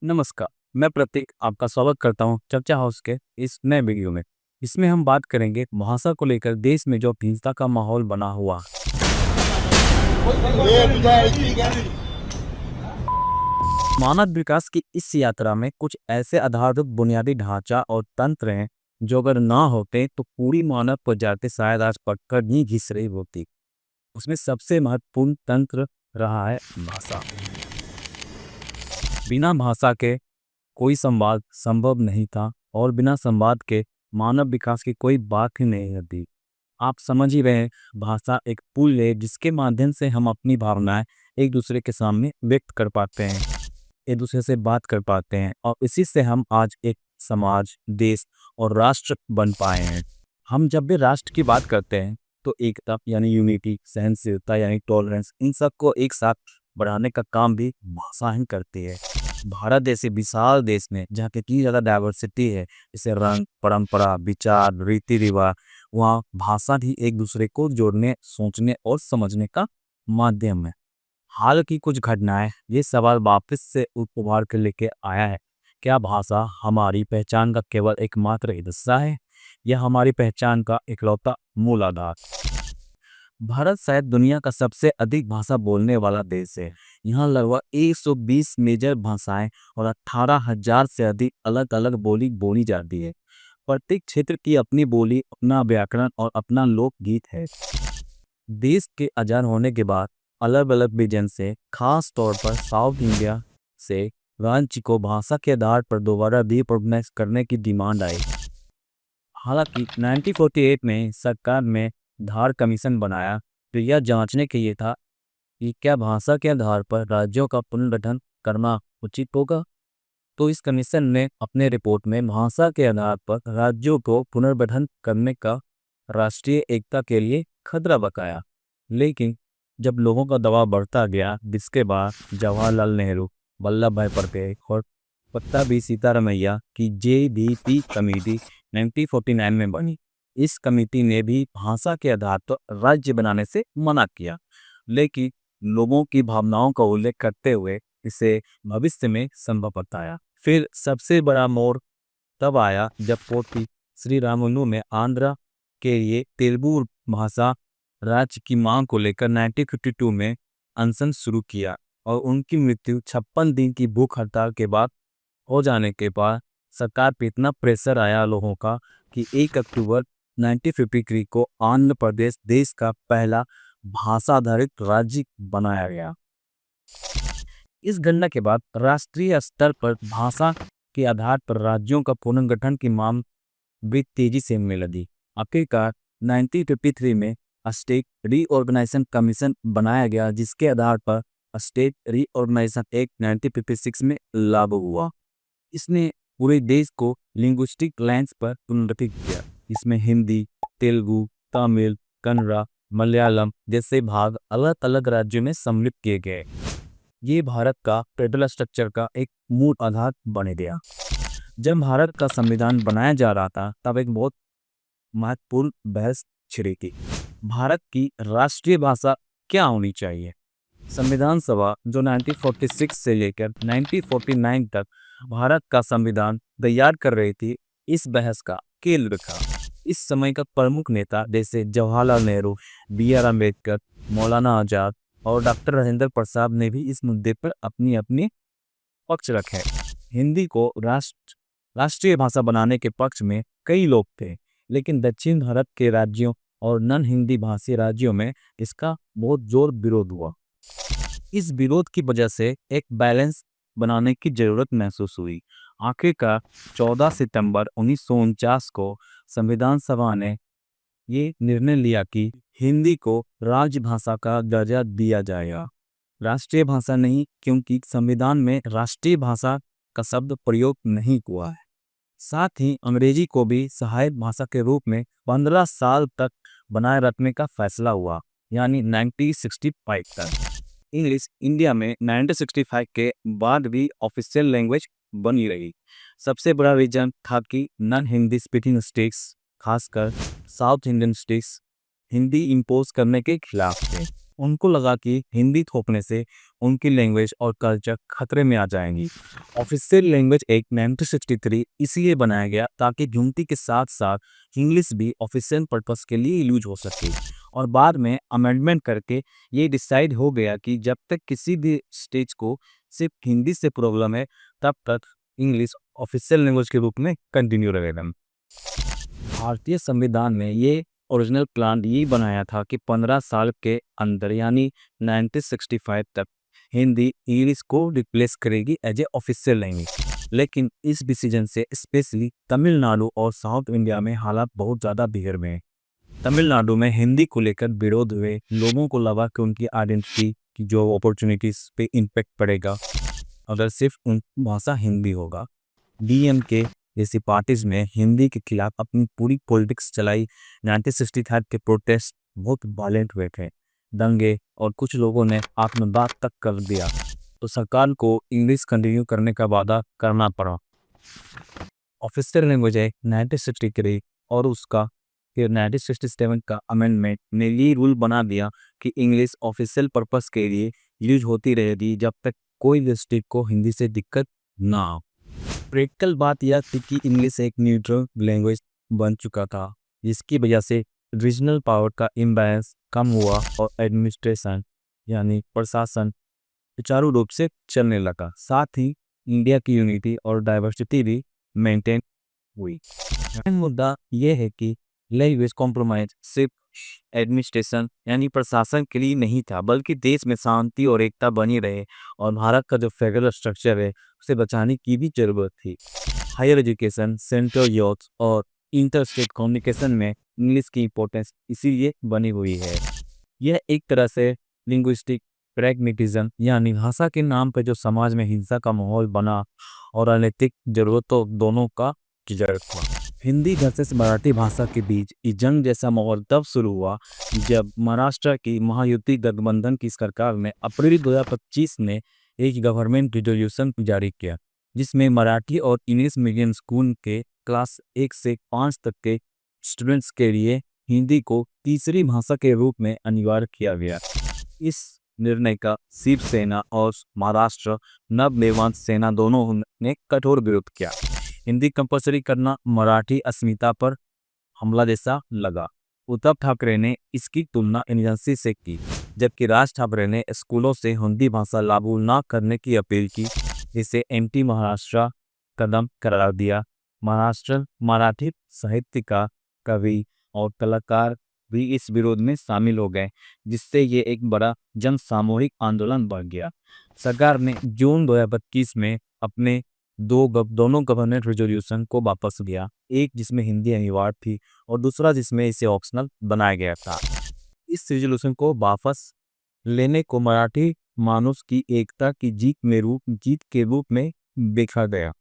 नमस्कार, मैं प्रतीक आपका स्वागत करता हूँ चर्चा हाउस के इस नए वीडियो में। इसमें हम बात करेंगे भाषा को लेकर देश में जो हिंसा का माहौल बना हुआ है। मानव विकास की इस यात्रा में कुछ ऐसे आधारभूत बुनियादी ढांचा और तंत्र हैं जो अगर ना होते तो पूरी मानव प्रजाति शायद आज पटकर नहीं घिस रही होती। उसमें सबसे महत्वपूर्ण तंत्र रहा है भाषा। बिना भाषा के कोई संवाद संभव नहीं था और बिना संवाद के मानव विकास की कोई बात ही नहीं होती। आप समझ ही रहे हैं, भाषा एक पुल है जिसके माध्यम से हम अपनी भावनाएं एक दूसरे के सामने व्यक्त कर पाते हैं, एक दूसरे से बात कर पाते हैं और इसी से हम आज एक समाज, देश और राष्ट्र बन पाए हैं। हम जब भी राष्ट्र की बात करते हैं तो एकता यानी यूनिटी, सहनशीलता यानी टॉलरेंस, इन सबको एक साथ बढ़ाने का काम भी भाषा ही करती है। भारत जैसे विशाल देश में जहाँ कितनी ज़्यादा डाइवर्सिटी है, जैसे रंग, परंपरा, विचार, रीति रिवाज, वहाँ भाषा भी एक दूसरे को जोड़ने, सोचने और समझने का माध्यम है। हाल की कुछ घटनाएं ये सवाल वापस से उभार कर लेके आया है, क्या भाषा हमारी पहचान का केवल एकमात्र हिस्सा है या हमारी पहचान का इकलौता मूल आधार। भारत शायद दुनिया का सबसे अधिक भाषा बोलने वाला देश है। यहाँ लगभग 120 मेजर भाषाएं और 18,000 से अधिक अलग अलग बोली बोली जाती है। प्रत्येक क्षेत्र की अपनी बोली, अपना व्याकरण और अपना लोकगीत है। देश के आजाद होने के बाद अलग अलग रीजन से, खास तौर पर साउथ इंडिया से, राज्य को भाषा के आधार पर दोबारा रिकॉग्नाइज करने की डिमांड आई। हालांकि 1948 में सरकार ने धार कमीशन बनाया तो यह जांचने के लिए था कि क्या भाषा के आधार पर राज्यों का पुनर्गठन करना उचित होगा। तो इस कमीशन ने अपने रिपोर्ट में भाषा के आधार पर राज्यों को पुनर्गठन करने का राष्ट्रीय एकता के लिए खतरा बताया। लेकिन जब लोगों का दबाव बढ़ता गया, जिसके बाद जवाहरलाल नेहरू, वल्लभ भाई पटेल और पट्टाभी सीतारामैया की JBP कमेटी 1949 में बनी। इस कमेटी ने भी भाषा के आधार पर राज्य बनाने से मना किया, लेकिन लोगों की भावनाओं का उल्लेख करते हुए इसे भविष्य में संभव बताया। फिर सबसे बड़ा मोड़ तब आया जब पोती श्री रामुलु में आंध्रा के लिए तेलुगु भाषा राज्य की मांग को लेकर 1952 में अनशन शुरू किया और उनकी मृत्यु 56 दिन की भूख हड़ताल के बाद हो जाने के बाद सरकार पे इतना प्रेशर आया लोगों का कि 1 अक्टूबर 1953 को आंध्र प्रदेश देश का पहला भाषा आधारित राज्य बनाया गया। इस घटना के बाद राष्ट्रीय स्तर पर भाषा के आधार पर राज्यों का पुनर्गठन की मांग भी तेजी से होने लगी। आखिरकार 1953 में स्टेट रीऑर्गेनाइजेशन कमीशन बनाया गया, जिसके आधार पर स्टेट रीऑर्गेनाइजेशन एक्ट 1956 में लागू हुआ। इसने पूरे देश को लिंग्विस्टिक लाइन्स पर पुनर्गठित किया। इसमें हिंदी, तेलुगु, तमिल, कन्नड़ा, मलयालम जैसे भाग अलग अलग राज्यों में सम्मिलित किए गए। ये भारत का फेडरल स्ट्रक्चर का एक मूल आधार बन गया। जब भारत का संविधान बनाया जा रहा था तब एक बहुत महत्वपूर्ण बहस छिड़ी थी। भारत की राष्ट्रीय भाषा क्या होनी चाहिए। संविधान सभा जो 1946 से लेकर 1949 तक भारत का संविधान तैयार कर रही थी, इस बहस का केंद्र था। इस समय का प्रमुख नेता जैसे जवाहरलाल नेहरू, BR अम्बेडकर, मौलाना आजाद और डॉक्टर राजेंद्र प्रसाद ने भी इस मुद्दे पर अपनी अपनी पक्ष रखे। हिंदी को राष्ट्रीय भाषा बनाने के पक्ष में कई लोग थे, लेकिन दक्षिण भारत के राज्यों और नन हिंदी भाषी राज्यों में इसका बहुत जोर विरोध हुआ। इस विरोध की वजह से एक बैलेंस बनाने की जरूरत महसूस हुई। आखिरकार 14 सितंबर 1949 को संविधान सभा ने ये निर्णय लिया कि हिंदी को राजभाषा का दर्जा दिया जाएगा, राष्ट्रीय भाषा नहीं, क्योंकि संविधान में राष्ट्रीय भाषा का शब्द प्रयोग नहीं हुआ है। साथ ही अंग्रेजी को भी सहायक भाषा के रूप में 15 साल तक बनाए रखने का फैसला हुआ, यानी 1965 तक। इंग्लिश इंडिया में 1965 के बाद भी ऑफिशियल लैंग्वेज बनी रही। सबसे बड़ा रीजन था कि नॉन हिंदी स्पीकिंग स्टेट्स, खासकर south Indian states, Hindi impose करने के खिलाफ थे। उनको लगा कि हिंदी थोपने से उनकी लैंग्वेज और कल्चर खतरे में आ जाएंगी। ऑफिशियल लैंग्वेज एक्ट 1963 इसलिए बनाया गया ताकि हिंदी के साथ साथ इंग्लिश भी ऑफिशियल पर्पस के लिए यूज हो सके। और बाद में अमेंडमेंट करके ये डिसाइड हो गया कि जब तक किसी भी स्टेज को सिर्फ हिंदी से प्रॉब्लम है तब तक इंग्लिश ऑफिशियल लैंग्वेज के रूप में कंटिन्यू रहेगा। भारतीय संविधान में ये ओरिजिनल प्लान ये बनाया था कि 15 साल के अंदर यानी 1965 तक हिंदी इंग्लिश को रिप्लेस करेगी एज ए ऑफिशियल लैंग्वेज। लेकिन इस डिसीजन से स्पेशली तमिलनाडु और साउथ इंडिया में हालात बहुत ज़्यादा बिगड़ गए। तमिलनाडु में हिंदी को लेकर विरोध हुए, लोगों को लगा कि उनकी आइडेंटिटी की जो अपॉर्चुनिटीज पे इम्पेक्ट पड़ेगा अगर सिर्फ उन भाषा हिंदी होगा। डीएमके जैसी पार्टीज में हिंदी के खिलाफ अपनी पूरी पॉलिटिक्स चलाई। 1963 के प्रोटेस्ट बहुत वायलेंट हुए थे, दंगे और कुछ लोगों ने आत्मदाह तक कर दिया, तो सरकार को इंग्लिश कंटिन्यू करने का वादा करना पड़ा। ऑफिशियल लैंग्वेज है 1963 और उसका फिर 1967 का अमेंडमेंट ने ये रूल बना दिया कि इंग्लिश ऑफिशियल पर्पस के लिए यूज होती रहेगी जब तक कोई डिस्ट्रिक्ट को हिंदी से दिक्कत ना हो। प्रैक्टिकल बात यह थी कि इंग्लिश एक न्यूट्रल लैंग्वेज बन चुका था, जिसकी वजह से रीजनल पावर का इम्बैलेंस कम हुआ और एडमिनिस्ट्रेशन यानी प्रशासन सुचारू रूप से चलने लगा। साथ ही इंडिया की यूनिटी और डाइवर्सिटी भी मेंटेन हुई। मुद्दा यह है कि लैंग्वेज कॉम्प्रोमाइज सिर्फ एडमिनिस्ट्रेशन यानी प्रशासन के लिए नहीं था, बल्कि देश में शांति और एकता बनी रहे और भारत का जो फेडरल स्ट्रक्चर है उसे बचाने की भी जरूरत थी। हायर एजुकेशन, सेंट्रल यूथ और इंटर स्टेट कम्युनिकेशन में इंग्लिश की इंपॉर्टेंस इसीलिए बनी हुई है। यह एक तरह से लिंग्विस्टिक प्रैग्मेटिज्म यानी भाषा के नाम पर जो समाज में हिंसा का माहौल बना और राजनीतिक जरूरतों दोनों का जड़ था। हिंदी वर्सेस मराठी भाषा के बीच ये जंग जैसा माहौल तब शुरू हुआ जब महाराष्ट्र की महायुति गठबंधन की सरकार ने अप्रैल 2025 में एक गवर्नमेंट रिजोल्यूशन जारी किया, जिसमें मराठी और इंग्लिश मीडियम स्कूल के क्लास 1 से 5 तक के स्टूडेंट्स के लिए हिंदी को तीसरी भाषा के रूप में अनिवार्य किया गया। इस निर्णय का शिवसेना और महाराष्ट्र नवनिर्माण सेना दोनों ने कठोर विरोध किया। हिंदी कंपलसरी करना मराठी अस्मिता पर हमला जैसा लगा। उद्धव ठाकरे ने इसकी तुलना इमरजेंसी से की, जबकि राज ठाकरे ने स्कूलों से हिंदी भाषा लागू न करने की अपील की, जिसे एंटी महाराष्ट्र कदम करार दिया। महाराष्ट्र मराठी साहित्यकार, कवि और कलाकार भी इस विरोध में शामिल हो गए, जिससे ये एक बड़ा जन सामूहिक आंदोलन बन गया। सरकार ने जून 2025 में अपने दोनों गवर्नमेंट रेजोल्यूशन को वापस लिया, एक जिसमें हिंदी अनिवार्य थी और दूसरा जिसमें इसे ऑप्शनल बनाया गया था। इस रेजोल्यूशन को वापस लेने को मराठी मानुष की एकता की जीत के रूप में देखा गया।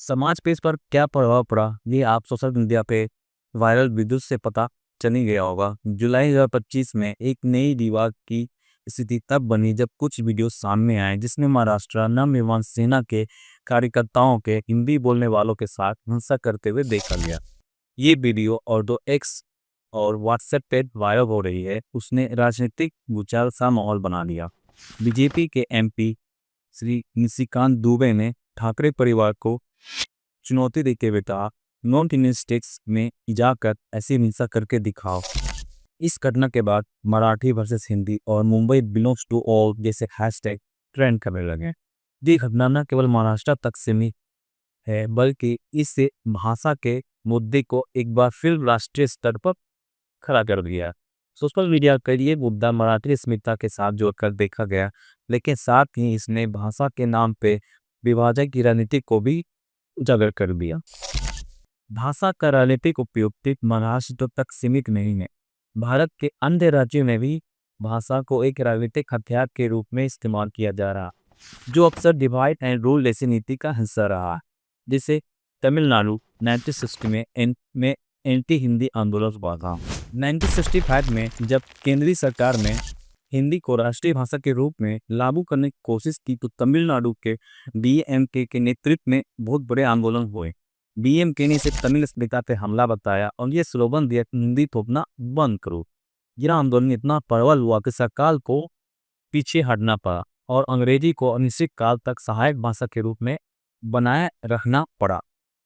समाज पे इस पर क्या प्रभाव पड़ा ये आप सोशल मीडिया पे वायरल वीडियो से पता चल ही गया होगा। जुलाई 2025 में एक नई विवाद की स्थिति तब बनी जब कुछ वीडियो सामने आए जिसमें महाराष्ट्र नवनिर्माण सेना के कार्यकर्ताओं के हिंदी बोलने वालों के साथ हिंसा करते हुए देखा गया। ये वीडियो और दो एक्स और व्हाट्सएप पे वायरल हो रही है, उसने राजनीतिक भूचाल सा माहौल बना दिया। बीजेपी के एमपी श्री निशिकांत दुबे ने ठाकरे परिवार को चुनौती देते हुए कहा, नॉर्थ इंडियन स्टेट्स में जाकर ऐसी हिंसा करके दिखाओ। इस घटना के बाद मराठी वर्सेस हिंदी और मुंबई बिलोंग्स टू ऑल जैसे हैशटैग ट्रेंड करने लगे। ये घटना न केवल महाराष्ट्र तक सीमित है, बल्कि इससे भाषा के मुद्दे को एक बार फिर राष्ट्रीय स्तर पर खड़ा कर दिया। सोशल मीडिया के लिए मुद्दा मराठी अस्मिता के साथ जोड़कर देखा गया, लेकिन साथ ही इसने भाषा के नाम पे विभाजन की राजनीति को भी उजागर कर दिया। भाषा का राजनीतिक उपयोग सिर्फ महाराष्ट्र तक सीमित नहीं है, भारत के अन्य राज्यों में भी भाषा को एक राजनीतिक हथियार के रूप में इस्तेमाल किया जा रहा, जो अक्सर डिवाइड एंड रूल जैसी नीति का हिस्सा रहा। जिसे तमिलनाडु 1960 में एंटी हिंदी आंदोलन हुआ था। 1965 में जब केंद्रीय सरकार ने हिंदी को राष्ट्रीय भाषा के रूप में लागू करने की कोशिश की तो तमिलनाडु के डीएमके के नेतृत्व में बहुत बड़े आंदोलन हुए। डीएमके ने इसे तमिल अस्मिता पे हमला बताया और ये स्लोगन दिया कि हिंदी थोपना बंद करो। यह आंदोलन इतना प्रबल हुआ कि सरकार को पीछे हटना पड़ा और अंग्रेजी को अनिश्चित काल तक सहायक भाषा के रूप में बनाए रखना पड़ा।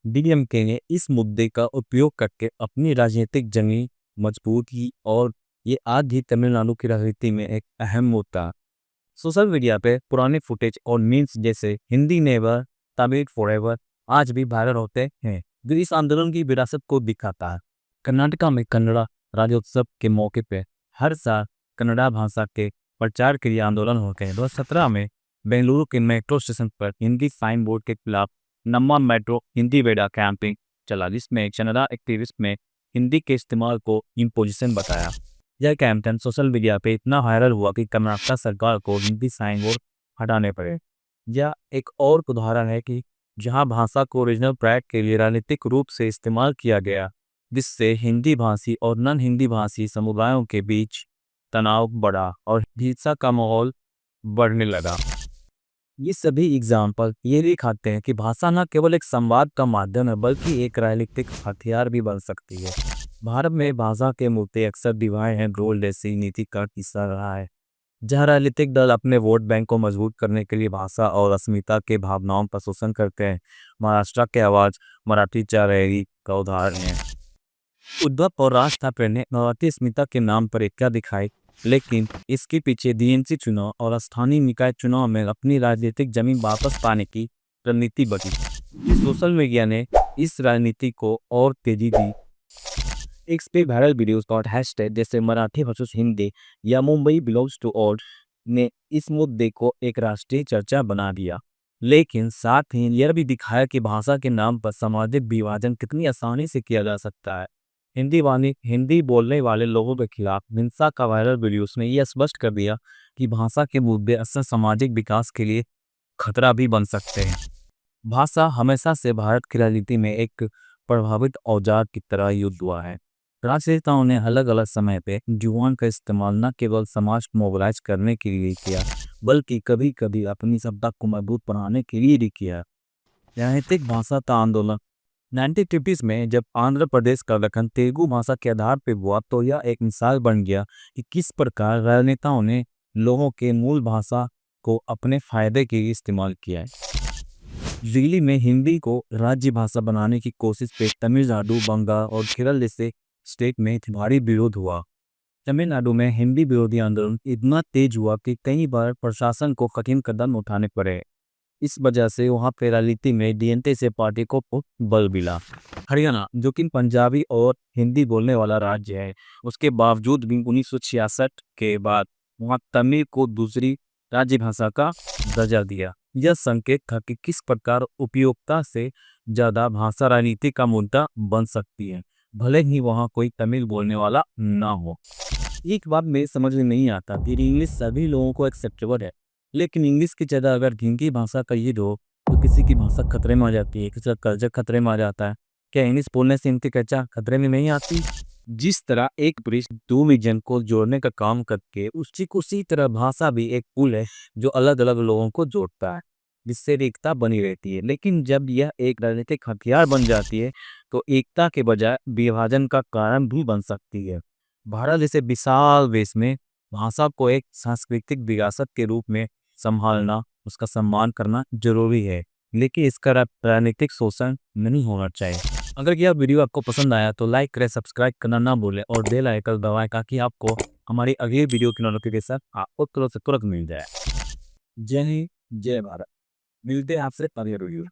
डीएमके ने इस मुद्दे का उपयोग करके अपनी राजनीतिक जंगी मजबूत की और ये आज भी तमिलनाडु की राजनीति में एक अहम मुद्दा है। सोशल मीडिया पे पुराने फुटेज और मीम्स जैसे हिंदी नेवर तमिल फॉरएवर आज भी वायरल होते हैं, जो इस आंदोलन की विरासत को दिखाता है। कर्नाटका में कन्नड़ा राज्योत्सव के मौके पे हर साल कन्नड़ा भाषा के प्रचार के लिए आंदोलन होते हैं। 2017 में बेंगलुरु के मेट्रो स्टेशन पर हिंदी साइन बोर्ड के खिलाफ नम्मा मेट्रो हिंदी वेडा कैंपिंग चला, जिसमें कन्नड़ा एक्टिविस्ट में हिंदी के इस्तेमाल को इम्पोजिशन बताया। यह कैंपेन सोशल मीडिया पे इतना वायरल हुआ कि कर्नाटक सरकार को हिंदी साइन बोर्ड हटाने पड़े। यह एक और उदाहरण है कि जहां भाषा को रीजनल प्राइड के लिए राजनीतिक रूप से इस्तेमाल किया गया, जिससे हिंदी भाषी और नन हिंदी भाषी समुदायों के बीच तनाव बढ़ा और हिंसा का माहौल बढ़ने लगा। ये सभी एग्जाम्पल ये दिखाते हैं कि भाषा न केवल एक संवाद का माध्यम है, बल्कि एक राजनीतिक हथियार भी बन सकती है। भारत में भाषा के मुद्दे अक्सर डिवाइड एंड रूल जैसी नीति का हिस्सा रहा है, जहाँ राजनीतिक दल अपने वोट बैंक को मजबूत करने के लिए भाषा और अस्मिता के भावनाओं का शोषण करते हैं। महाराष्ट्र के आवाज मराठी चारेरी का उदाहरण है। उद्धव और राज ठाकरे ने मराठी अस्मिता के नाम पर एकता दिखाई, लेकिन इसके पीछे डीएमसी चुनाव और स्थानीय निकाय चुनाव में अपनी राजनीतिक जमीन वापस पाने की रणनीति बनी। सोशल मीडिया ने इस राजनीति को और तेजी दी। एक पे वायरल वीडियोस और हैशटैग जैसे मराठी वर्सेस हिंदी या मुंबई बिलोंग्स टू ऑल ने इस मुद्दे को एक राष्ट्रीय चर्चा बना दिया, लेकिन साथ ही यह भी दिखाया कि भाषा के नाम पर सामाजिक विभाजन कितनी आसानी से किया जा सकता है। हिंदी बोलने वाले लोगों के खिलाफ हिंसा का वायरल वीडियोस ने यह स्पष्ट कर दिया कि भाषा के मुद्दे अक्सर सामाजिक विकास के लिए खतरा भी बन सकते हैं। भाषा हमेशा से भारत की राजनीति में एक प्रभावित औजार की तरह युद्ध हुआ है। राजनेताओं ने अलग अलग समय पे जुबान का इस्तेमाल न केवल समाज को मोबिलाइज करने के लिए किया, बल्कि कभी कभी अपनी सत्ता को मजबूत बनाने के लिए भी किया। राजनीतिक भाषा का आंदोलन 1950s में जब आंध्र प्रदेश का गठन तेलुगु भाषा के आधार पर हुआ, तो यह एक मिसाल बन गया कि किस प्रकार राजनेताओं ने लोगों के मूल भाषा को अपने फायदे के लिए इस्तेमाल किया है। दिल्ली में हिंदी को राज्य भाषा बनाने की कोशिश पे तमिलनाडु, बंगाल और केरल जैसे स्टेट में भारी विरोध हुआ। तमिलनाडु में हिंदी विरोधी आंदोलन इतना तेज हुआ कि कई बार प्रशासन को कठिन कदम उठाने पड़े। इस वजह से वहां पे राजनीति में डीएमके से पार्टी को बल मिला। हरियाणा, जो कि पंजाबी और हिंदी बोलने वाला राज्य है, उसके बावजूद भी 1966 के बाद वहां तमिल को दूसरी राज्य भाषा का दर्जा दिया। यह संकेत था कि किस प्रकार उपयोगिता से ज्यादा भाषा राजनीति का मुद्दा बन सकती है, भले ही वहाँ कोई तमिल बोलने वाला ना हो। एक बात मेरे समझ में नहीं आता कि इंग्लिश सभी लोगों को एक्सेप्टेबल है, लेकिन इंग्लिश की जगह अगर हिंदी भाषा का यूज हो तो किसी की भाषा खतरे में आ जाती है, किसी का कल्चर खतरे में आ जाता है। क्या इंग्लिश बोलने से इनकी कल्चर खतरे में नहीं आती? जिस तरह एक ब्रिज दो रीजन को जोड़ने का काम करके उसी तरह भाषा भी एक पुल है जो अलग अलग लोगों को जोड़ता है, जिससे एकता बनी रहती है। लेकिन जब यह एक राजनीतिक हथियार बन जाती है तो एकता के बजाय विभाजन का कारण भी बन सकती है। भारत जैसे विशाल देश में भाषा को एक सांस्कृतिक विरासत के रूप में संभालना, उसका सम्मान करना जरूरी है, लेकिन इसका राजनीतिक शोषण नहीं होना चाहिए। अगर यह वीडियो आपको पसंद आया तो लाइक करें, सब्सक्राइब करना ना भूलें और बेल आइकन दबाएं ताकि आपको हमारी अगली वीडियो की नोटिफिकेशन आपको तुरंत मिल जाए। जय हिंद, जय भारत। मिलते हैं आपसे अगले वीडियो।